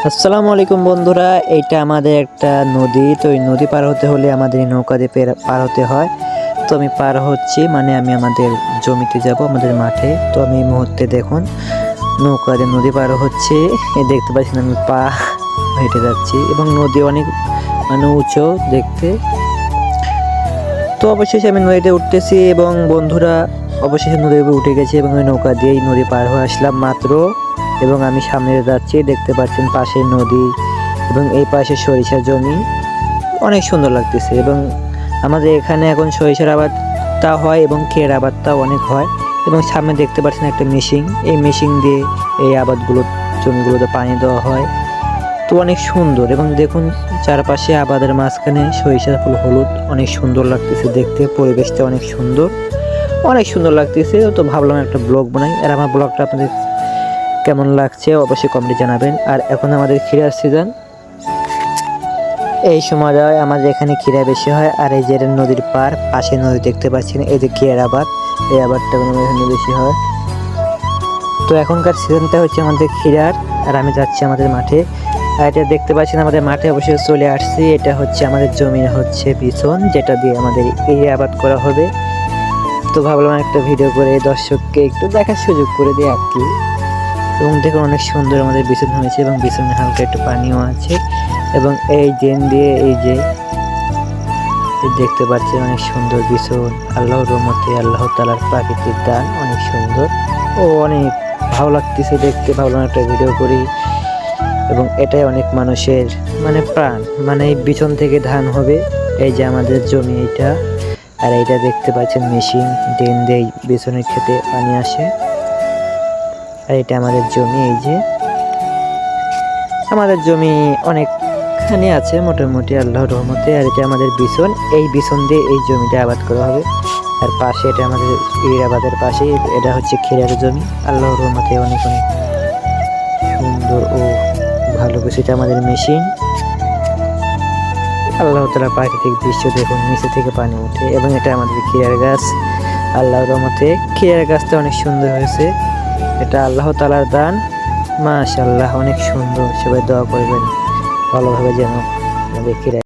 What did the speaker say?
আসসালামু আলাইকুম বন্ধুরা, এইটা আমাদের একটা নদী। তো এই নদী পার হতে হলে আমাদের এই নৌকা দিয়ে পার হতে হয়। তো আমি পার হচ্ছি, মানে আমি আমাদের জমিতে যাব, আমাদের মাঠে। তো আমি এই মুহূর্তে দেখুন নৌকা দিয়ে নদী পার হচ্ছে। দেখতে পাচ্ছেন আমি পা হেঁটে যাচ্ছি এবং নদী অনেক উঁচু দেখতে। তো অবশেষে আমি নদীতে উঠতেছি এবং বন্ধুরা অবশেষে নদীর উপরে উঠে গেছি এবং ওই নৌকা দিয়েই নদী পার হয়ে আসলাম মাত্র। এবং আমি সামনে যাচ্ছি, দেখতে পাচ্ছেন পাশে নদী এবং এই পাশে সরিষার জমি, অনেক সুন্দর লাগতেছে। এবং আমাদের এখানে এখন সরিষার আবাদটা হয় এবং খের আবাদটাও অনেক হয়। এবং সামনে দেখতে পাচ্ছেন একটা মেশিন, এই মেশিন দিয়ে এই জমিগুলোতে পানি দেওয়া হয়। তো অনেক সুন্দর। এবং দেখুন চারপাশে আবাদের মাঝখানে সরিষার ফুল হলুদ, অনেক সুন্দর লাগতেছে দেখতে। পরিবেশটা অনেক সুন্দর, অনেক সুন্দর লাগতেছে। তো ভাবলাম একটা ব্লগ বানাই। আর আমার ব্লগটা আপনাদের কেমন লাগছে অবশ্যই কমেন্টে জানাবেন। আর এখন আমাদের ক্ষীরার সিজন, এই সময় আমাদের এখানে ক্ষীরা বেশি হয়। আর এই যে নদীর পার, পাশে নদী দেখতে পাচ্ছেন, এই যে ক্ষীরার আবাদ, এই আবাদটা আমাদের এখানে বেশি হয়। তো এখনকার সিজনটা হচ্ছে আমাদের ক্ষীরার। আর আমি যাচ্ছি আমাদের মাঠে। আর এটা দেখতে পাচ্ছেন আমাদের মাঠে অবশ্যই চলে আসছি। এটা হচ্ছে আমাদের জমির হচ্ছে বিছন, যেটা দিয়ে আমাদের এই আবাদ করা হবে। তো ভাবলাম একটা ভিডিও করে দর্শককে একটু দেখার সুযোগ করে দিই আর কি। এবং দেখুন অনেক সুন্দর আমাদের বিছন হয়েছে এবং বিছনে হালকা একটু পানিও আছে। এবং এই ড্রেন দিয়ে এই যে দেখতে পাচ্ছেন অনেক সুন্দর বিছন, আল্লাহর রহমতে, আল্লাহ তাআলার প্রাকৃতিক দান, অনেক সুন্দর ও অনেক ভালো লাগতেছে দেখতে। ভাবলাম একটা ভিডিও করি। এবং এটাই অনেক মানুষের প্রাণ, এই বিছন থেকে ধান হবে। এই যে আমাদের জমি এইটা। আর এইটা দেখতে পাচ্ছেন মেশিন, ড্রেন দিয়ে বিছনের খেতে পানি আসে। আর এটা আমাদের জমি, এই যে আমাদের জমি অনেকখানি আছে মোটামুটি আল্লাহর রহমতে। আর এটা আমাদের বিছন, এই বিছন দিয়ে এই জমিটা আবাদ করা হবে। আর পাশে এটা আমাদের আবাদের পাশে এটা হচ্ছে ক্ষীরার জমি, আল্লাহর রহমতে অনেক অনেক সুন্দর ও ভালো কিছু। এটা আমাদের মেশিন, আল্লাহ তাআলার প্রাকৃতিক দৃশ্য দেখুন, নিচে থেকে পানি ওঠে। এবং এটা আমাদের ক্ষীরার গাছ, আল্লাহর রহমতে ক্ষীরার গাছটা অনেক সুন্দর হয়েছে। এটা আল্লাহ তাআলার দান, মাশাআল্লাহ অনেক সুন্দর। সবাই দোয়া করবেন ভালোভাবে যেন আমাদের ক্ষীরা